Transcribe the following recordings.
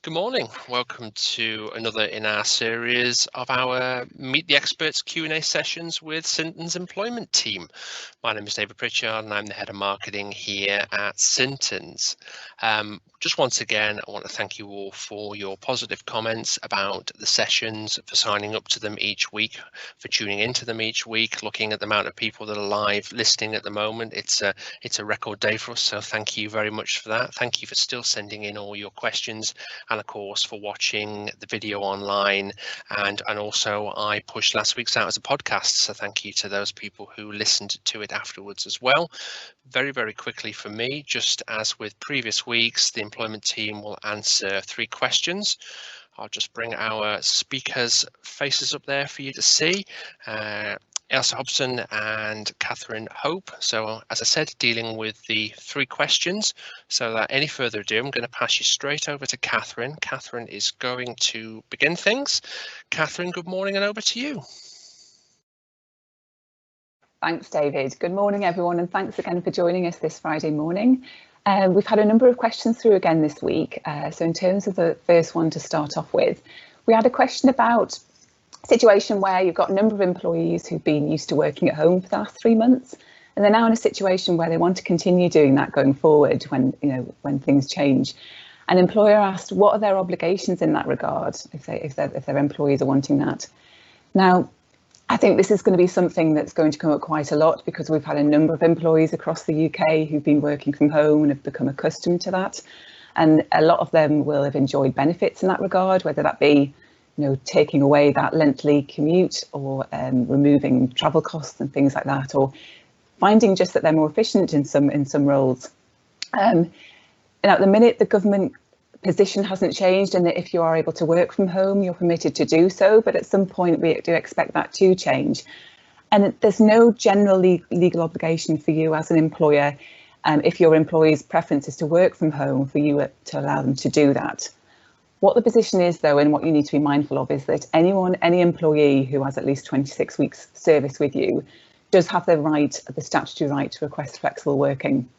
Good morning. Welcome to another in our series of our Meet the Experts Q&A sessions with Sintons Employment Team. My name is David Pritchard and I'm the Head of Marketing here at Sintons. Just once again, I want to thank you all for your positive comments about the sessions, for signing up to them each week, for tuning into them each week, looking at the amount of people that are live listening at the moment. It's a record day for us, so thank you very much for that. Thank you for still sending in all your questions, and of course for watching the video online, and also I pushed last week's out as a podcast, so thank you to those people who listened to it afterwards as well. Very quickly for me, just as with previous weeks, the employment team will answer 3 questions. I'll just bring our speakers' faces up there for you to see. Ailsa Hobson and Catherine Hope. So as I said, dealing with the 3 questions. So without any further ado, I'm going to pass you straight over to Catherine. Catherine is going to begin things. Catherine, good morning and over to you. Thanks, David. Good morning, everyone, and thanks again for joining us this Friday morning. We've had a number of questions through again this week. So in terms of the first one to start off with, we had a question about a situation where you've got a number of employees who've been used to working at home for the last 3 months, and they're now in a situation where they want to continue doing that going forward when things change. An employer asked what are their obligations in that regard if their employees are wanting that. Now, I think this is going to be something that's going to come up quite a lot because we've had a number of employees across the UK who've been working from home and have become accustomed to that. And a lot of them will have enjoyed benefits in that regard, whether that be taking away that lengthy commute or removing travel costs and things like that, or finding just that they're more efficient in some roles. And at the minute, the government position hasn't changed, and that if you are able to work from home, you're permitted to do so. But at some point, we do expect that to change. And there's no general legal obligation for you as an employer, if your employee's preference is to work from home, for you to allow them to do that. What the position is, though, and what you need to be mindful of is that any employee who has at least 26 weeks service with you does have the statutory right to request flexible working.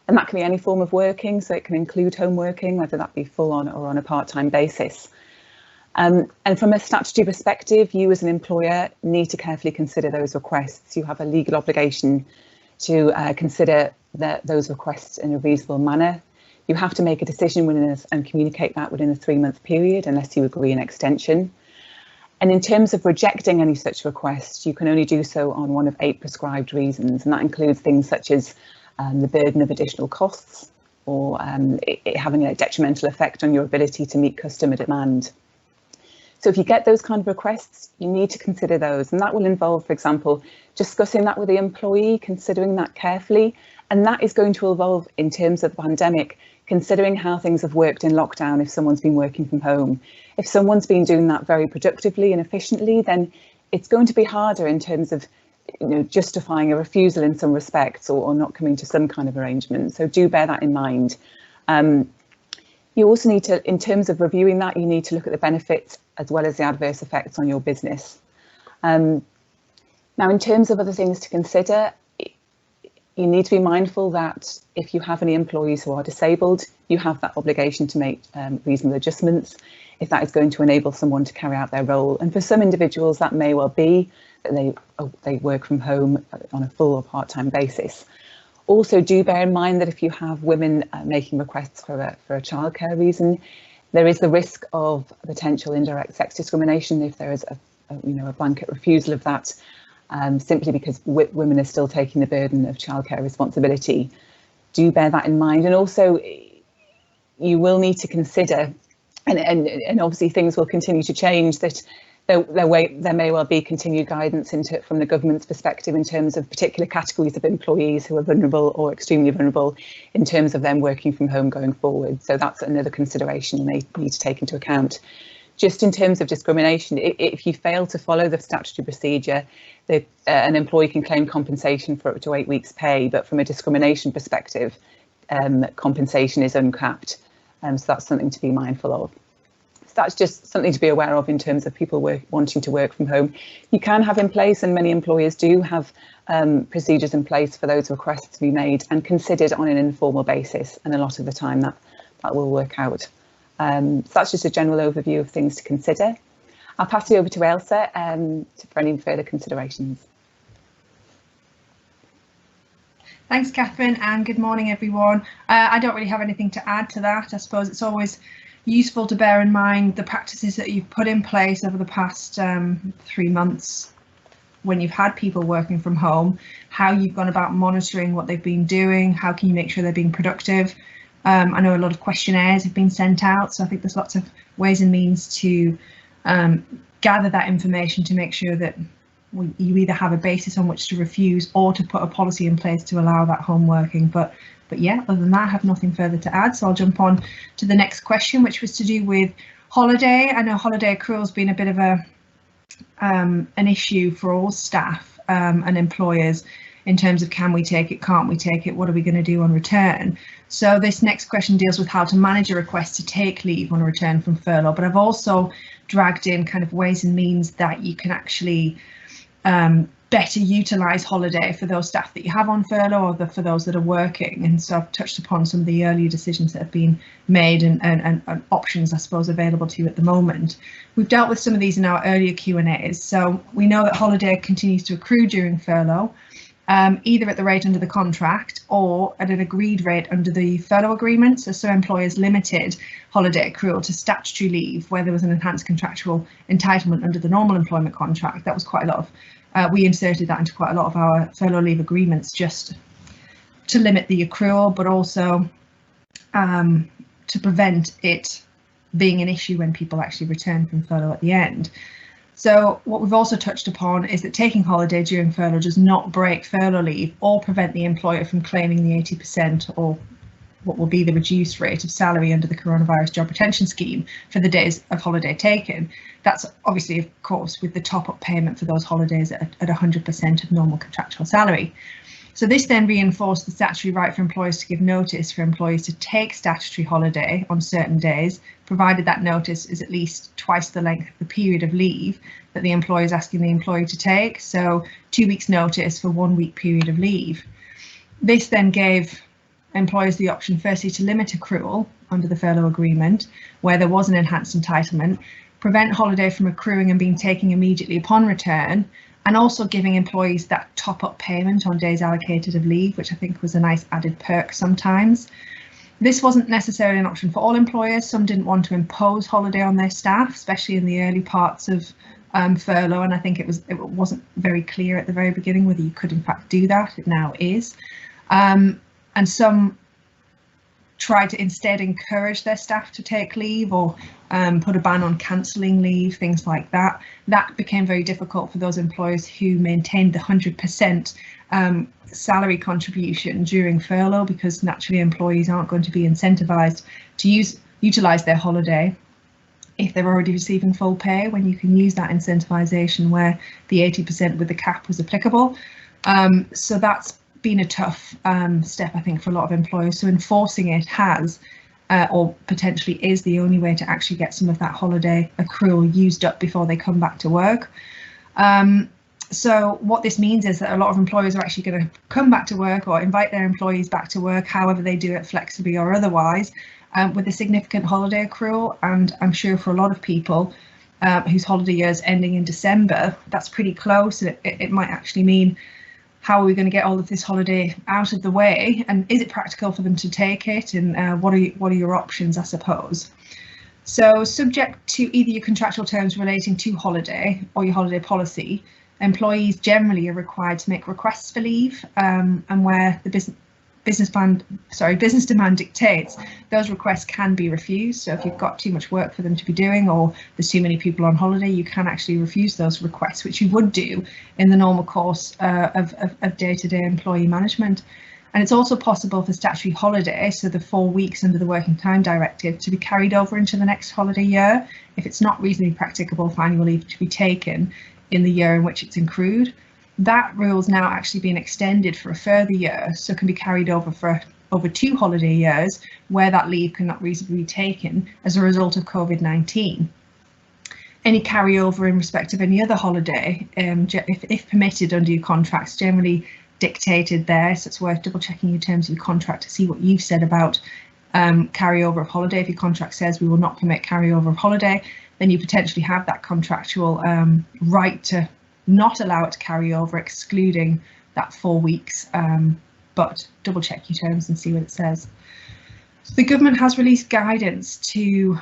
And that can be any form of working, so it can include home working, whether that be full on or on a part-time basis. And from a statutory perspective, you as an employer need to carefully consider those requests. You have a legal obligation to consider those requests in a reasonable manner. You have to make a decision and communicate that within a 3-month period, unless you agree an extension. And in terms of rejecting any such request, you can only do so on one of 8 prescribed reasons, and that includes things such as the burden of additional costs, or it having a detrimental effect on your ability to meet customer demand. So if you get those kind of requests, you need to consider those, and that will involve, for example, discussing that with the employee, considering that carefully, and that is going to evolve in terms of the pandemic, considering how things have worked in lockdown if someone's been working from home. If someone's been doing that very productively and efficiently, then it's going to be harder in terms of justifying a refusal in some respects, or not coming to some kind of arrangement. So do bear that in mind. You also need to, in terms of reviewing that, you need to look at the benefits as well as the adverse effects on your business. Now, in terms of other things to consider, you need to be mindful that if you have any employees who are disabled, you have that obligation to make reasonable adjustments if that is going to enable someone to carry out their role. And for some individuals, that may well be that they work from home on a full or part-time basis. Also, do bear in mind that if you have women making requests for a childcare reason, there is the risk of potential indirect sex discrimination if there is a blanket refusal of that, simply because women are still taking the burden of childcare responsibility. Do bear that in mind. And also, you will need to consider, and obviously things will continue to change, that there may well be continued guidance from the government's perspective in terms of particular categories of employees who are vulnerable or extremely vulnerable in terms of them working from home going forward. So that's another consideration they need to take into account. Just in terms of discrimination, if you fail to follow the statutory procedure, an employee can claim compensation for up to 8 weeks' pay, but from a discrimination perspective, compensation is uncapped. So that's something to be mindful of. That's just something to be aware of in terms of people wanting to work from home. You can have in place, and many employers do have procedures in place for those requests to be made and considered on an informal basis, and a lot of the time that will work out. So that's just a general overview of things to consider. I'll pass you over to Ailsa for any further considerations. Thanks, Catherine, and good morning, everyone. I don't really have anything to add to that. I suppose it's always useful to bear in mind the practices that you've put in place over the past 3 months when you've had people working from home, how you've gone about monitoring what they've been doing, how can you make sure they're being productive. I know a lot of questionnaires have been sent out, so I think there's lots of ways and means to gather that information to make sure that you either have a basis on which to refuse or to put a policy in place to allow that home working. But yeah, other than that, I have nothing further to add. So I'll jump on to the next question, which was to do with holiday. I know holiday accrual has been a bit of an issue for all staff and employers in terms of can we take it, can't we take it, what are we going to do on return? So this next question deals with how to manage a request to take leave on a return from furlough, but I've also dragged in kind of ways and means that you can actually better utilise holiday for those staff that you have on furlough or for those that are working. And so I've touched upon some of the earlier decisions that have been made and options, I suppose, available to you at the moment. We've dealt with some of these in our earlier Q&As. So we know that holiday continues to accrue during furlough, either at the rate under the contract or at an agreed rate under the furlough agreement. So some employers limited holiday accrual to statutory leave where there was an enhanced contractual entitlement under the normal employment contract. That was quite a lot of, we inserted that into quite a lot of our furlough leave agreements just to limit the accrual, but also to prevent it being an issue when people actually return from furlough at the end. So what we've also touched upon is that taking holiday during furlough does not break furlough leave or prevent the employer from claiming the 80% or what will be the reduced rate of salary under the coronavirus job retention scheme for the days of holiday taken. That's obviously, of course, with the top-up payment for those holidays at 100% of normal contractual salary. So this then reinforced the statutory right for employers to give notice for employees to take statutory holiday on certain days, provided that notice is at least twice the length of the period of leave that the employer is asking the employee to take. So 2 weeks notice for 1 week period of leave. This then gave employers the option firstly to limit accrual under the furlough agreement where there was an enhanced entitlement, prevent holiday from accruing and being taken immediately upon return, and also giving employees that top-up payment on days allocated of leave, which I think was a nice added perk sometimes. This wasn't necessarily an option for all employers. Some didn't want to impose holiday on their staff, especially in the early parts of furlough, and I think it wasn't very clear at the very beginning whether you could in fact do that. It now is. And some tried to instead encourage their staff to take leave or put a ban on cancelling leave, things like that. That became very difficult for those employers who maintained the 100% salary contribution during furlough, because naturally employees aren't going to be incentivised to utilise their holiday if they're already receiving full pay, when you can use that incentivisation where the 80% with the cap was applicable. So that's been a tough step, I think, for a lot of employers. So enforcing it has or potentially is the only way to actually get some of that holiday accrual used up before they come back to work. So what this means is that a lot of employers are actually going to come back to work or invite their employees back to work, however they do it, flexibly or otherwise, with a significant holiday accrual. And I'm sure for a lot of people whose holiday year is ending in December, that's pretty close. It might actually mean, how are we going to get all of this holiday out of the way, and is it practical for them to take it, and what are your options, I suppose. So subject to either your contractual terms relating to holiday or your holiday policy, employees generally are required to make requests for leave, and where the business demand dictates, those requests can be refused. So if you've got too much work for them to be doing, or there's too many people on holiday, you can actually refuse those requests, which you would do in the normal course of day-to-day employee management. And it's also possible for statutory holiday, so the 4 weeks under the Working Time Directive, to be carried over into the next holiday year if it's not reasonably practicable for annual leave to be taken in the year in which it's accrued. That rule's now actually been extended for a further year, so can be carried over for over 2 holiday years where that leave cannot reasonably be taken as a result of COVID-19. Any carryover in respect of any other holiday, if permitted under your contracts, generally dictated there, so it's worth double checking your terms of your contract to see what you've said about carryover of holiday. If your contract says we will not permit carryover of holiday, then you potentially have that contractual right to not allow it to carry over, excluding that 4 weeks, but double check your terms and see what it says. So the government has released guidance to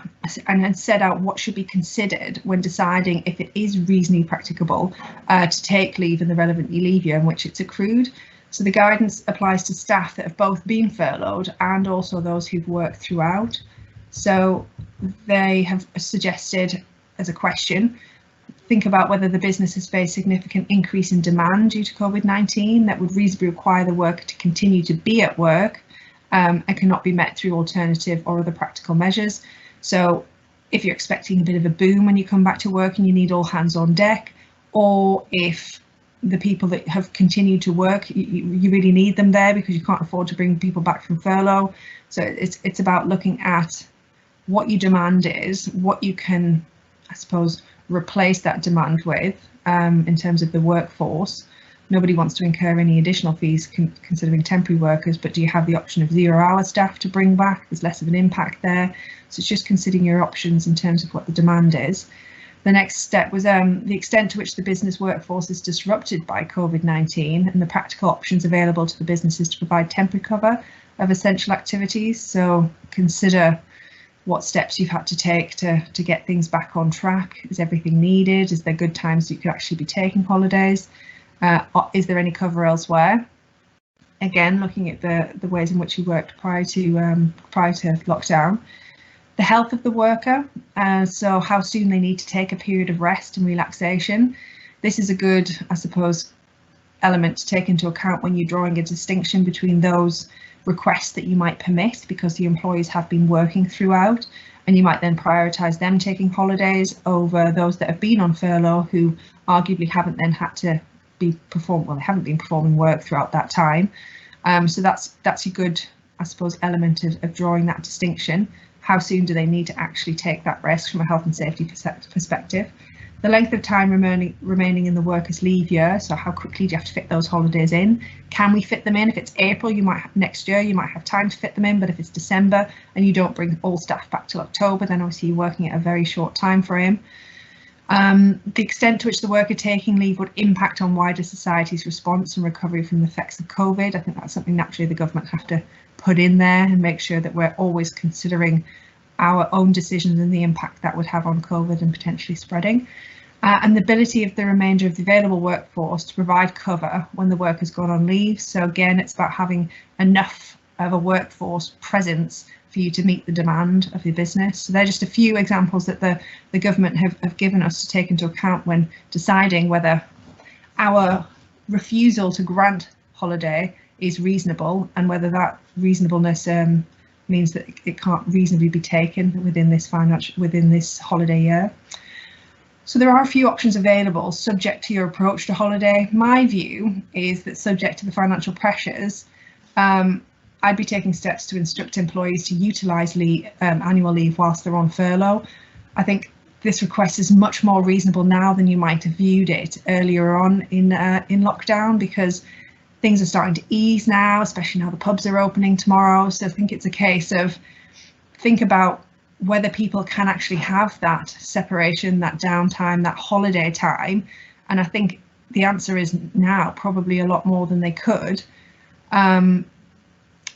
and set out what should be considered when deciding if it is reasonably practicable to take leave in the relevant leave year in which it's accrued. So the guidance applies to staff that have both been furloughed and also those who've worked throughout. So they have suggested, as a question, think about whether the business has faced significant increase in demand due to COVID-19 that would reasonably require the worker to continue to be at work and cannot be met through alternative or other practical measures. So if you're expecting a bit of a boom when you come back to work and you need all hands on deck, or if the people that have continued to work, you really need them there because you can't afford to bring people back from furlough. So it's about looking at what your demand is, what you can, I suppose, replace that demand with in terms of the workforce. Nobody wants to incur any additional fees considering temporary workers, but do you have the option of 0-hour staff to bring back? There's less of an impact there. So it's just considering your options in terms of what the demand is. The next step was the extent to which the business workforce is disrupted by COVID-19 and the practical options available to the businesses to provide temporary cover of essential activities. So consider what steps you've had to take to get things back on track. Is everything needed? Is there good times you could actually be taking holidays? Is there any cover elsewhere? Again, looking at the ways in which you worked prior to lockdown. The health of the worker, so how soon they need to take a period of rest and relaxation. This is a good, I suppose, element to take into account when you're drawing a distinction between those requests that you might permit because the employees have been working throughout, and you might then prioritise them taking holidays over those that have been on furlough who arguably haven't then had to be they haven't been performing work throughout that time. So that's a good, I suppose, element of drawing that distinction. How soon do they need to actually take that rest from a health and safety perspective? The length of time remaining in the worker's leave year, so how quickly do you have to fit those holidays in? Can we fit them in? If it's April, next year you might have time to fit them in, but if it's December and you don't bring all staff back till October, then obviously you're working at a very short time frame. The extent to which the worker taking leave would impact on wider society's response and recovery from the effects of COVID. I think that's something naturally the government have to put in there and make sure that we're always considering our own decisions and the impact that would have on COVID and potentially spreading. And the ability of the remainder of the available workforce to provide cover when the worker's gone on leave. So again, it's about having enough of a workforce presence for you to meet the demand of your business. So they're just a few examples that the government have given us to take into account when deciding whether our refusal to grant holiday is reasonable and whether that reasonableness means that it can't reasonably be taken within this holiday year. So there are a few options available subject to your approach to holiday. My view is that subject to the financial pressures, I'd be taking steps to instruct employees to utilise annual leave whilst they're on furlough. I think this request is much more reasonable now than you might have viewed it earlier on in lockdown, because things are starting to ease now, especially now the pubs are opening tomorrow. So I think it's a case of think about whether people can actually have that separation, that downtime, that holiday time. And I think the answer is now probably a lot more than they could.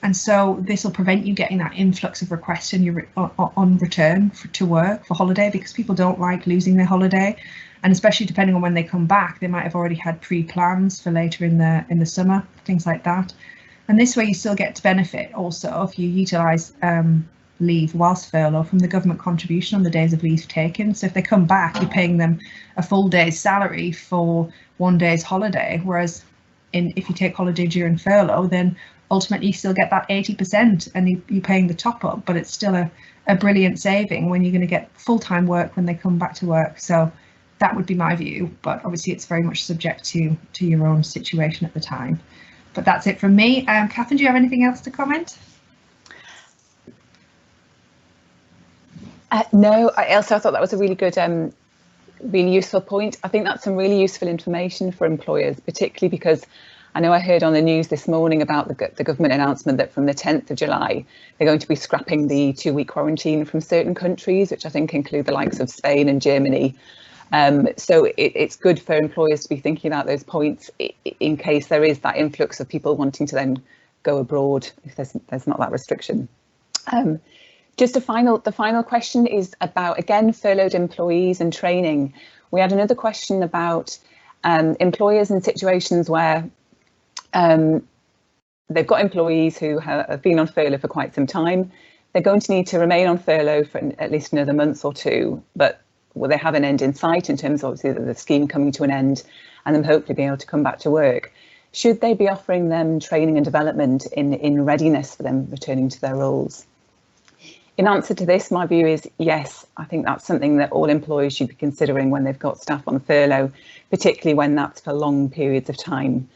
And so this will prevent you getting that influx of requests on return to work for holiday, because people don't like losing their holiday. And especially depending on when they come back, they might have already had pre-plans for later in the summer, things like that. And this way you still get to benefit also if you utilise leave whilst furlough from the government contribution on the days of leave taken. So if they come back, you're paying them a full day's salary for 1 day's holiday, whereas if you take holiday during furlough, then ultimately you still get that 80% and you're paying the top up, but it's still a brilliant saving when you're going to get full-time work when they come back to work. So that would be my view, but obviously it's very much subject to your own situation at the time. But that's it from me. Catherine, do you have anything else to comment? No, Ailsa, I thought that was a really good, really useful point. I think that's some really useful information for employers, particularly because I know I heard on the news this morning about the government announcement that from the 10th of July, they're going to be scrapping the 2-week quarantine from certain countries, which I think include the likes of Spain and Germany. So it's good for employers to be thinking about those points in case there is that influx of people wanting to then go abroad if there's not that restriction. Just the final question is about, again, furloughed employees and training. We had another question about employers in situations where they've got employees who have been on furlough for quite some time. They're going to need to remain on furlough for at least another month or two, but they have an end in sight in terms of obviously the scheme coming to an end and them hopefully being able to come back to work. Should they be offering them training and development in readiness for them returning to their roles? In answer to this, my view is yes. I think that's something that all employers should be considering when they've got staff on furlough, particularly when that's for long periods of time.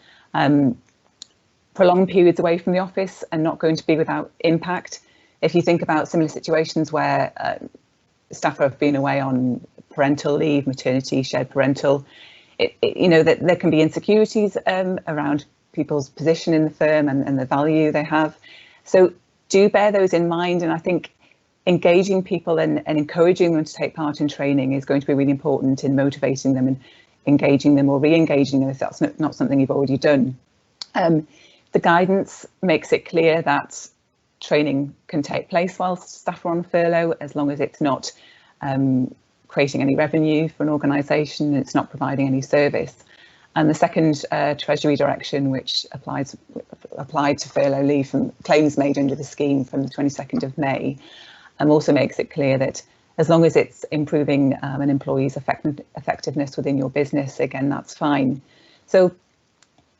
Prolonged periods away from the office are not going to be without impact. If you think about similar situations where staff have been away on parental leave, maternity, shared parental, that there can be insecurities around people's position in the firm and the value they have. So do bear those in mind, and I think engaging people and encouraging them to take part in training is going to be really important in motivating them and engaging them or re-engaging them if that's not something you've already done. The guidance makes it clear that training can take place whilst staff are on furlough, as long as it's not creating any revenue for an organisation, it's not providing any service. And the second Treasury direction, which applied to furlough leave from claims made under the scheme from the 22nd of May, also makes it clear that as long as it's improving an employee's effectiveness within your business, again, that's fine. So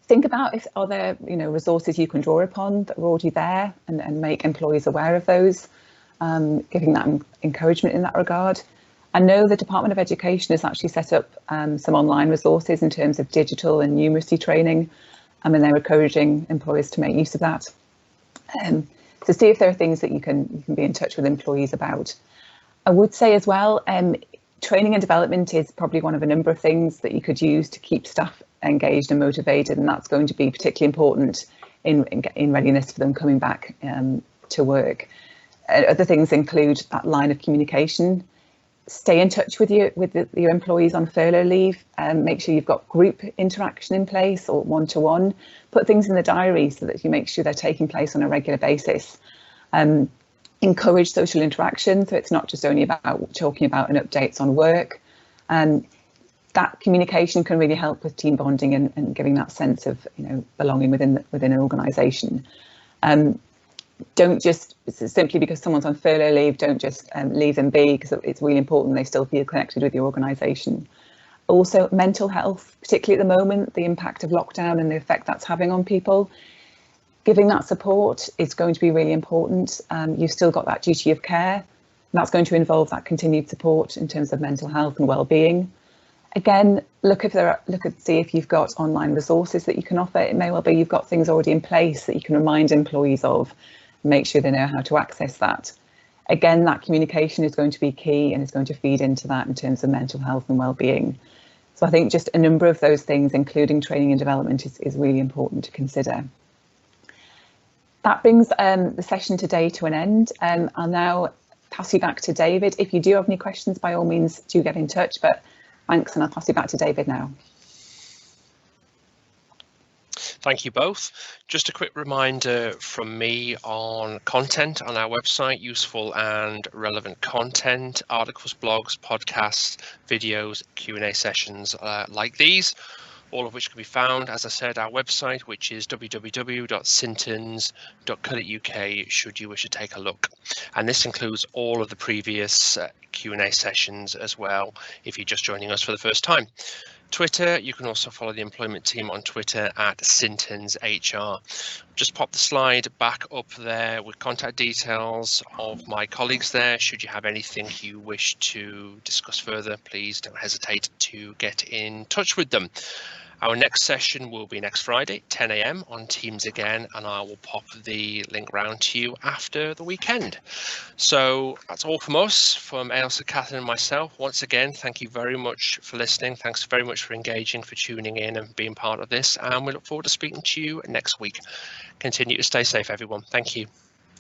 think about if are there resources you can draw upon that are already there and make employees aware of those, giving that encouragement in that regard. I know the Department of Education has actually set up some online resources in terms of digital and numeracy training, and they're encouraging employers to make use of that. To see if there are things that you can be in touch with employees about. I would say as well, training and development is probably one of a number of things that you could use to keep staff engaged and motivated, and that's going to be particularly important in readiness for them coming back to work. Other things include that line of communication. Stay in touch with your employees on furlough leave, make sure you've got group interaction in place or one-to-one. Put things in the diary so that you make sure they're taking place on a regular basis. Encourage social interaction, so it's not just only about talking about and updates on work. That communication can really help with team bonding and giving that sense of belonging within an organisation. Don't just, simply because someone's on furlough leave, don't just leave them be, because it's really important they still feel connected with your organisation. Also, mental health, particularly at the moment, the impact of lockdown and the effect that's having on people. Giving that support is going to be really important. You've still got that duty of care, and that's going to involve that continued support in terms of mental health and well-being. Again, see if you've got online resources that you can offer. It may well be you've got things already in place that you can remind employees of. Make sure they know how to access that. Again, that communication is going to be key and is going to feed into that in terms of mental health and well-being. So I think just a number of those things, including training and development, is really important to consider. That brings the session today to an end. I'll now pass you back to David. If you do have any questions, by all means, do get in touch, but thanks, and I'll pass you back to David now. Thank you both. Just a quick reminder from me on content on our website, useful and relevant content, articles, blogs, podcasts, videos, Q&A sessions like these, all of which can be found, as I said, our website, which is www.sintons.co.uk, should you wish to take a look. And this includes all of the previous Q&A sessions as well, if you're just joining us for the first time. Twitter, you can also follow the employment team on Twitter at SintonsHR. Just pop the slide back up there with contact details of my colleagues there. Should you have anything you wish to discuss further, please don't hesitate to get in touch with them. Our next session will be next Friday, 10 a.m. on Teams again, and I will pop the link round to you after the weekend. So that's all from us, from Ailsa, Catherine and myself. Once again, thank you very much for listening. Thanks very much for engaging, for tuning in and being part of this. And we look forward to speaking to you next week. Continue to stay safe, everyone. Thank you.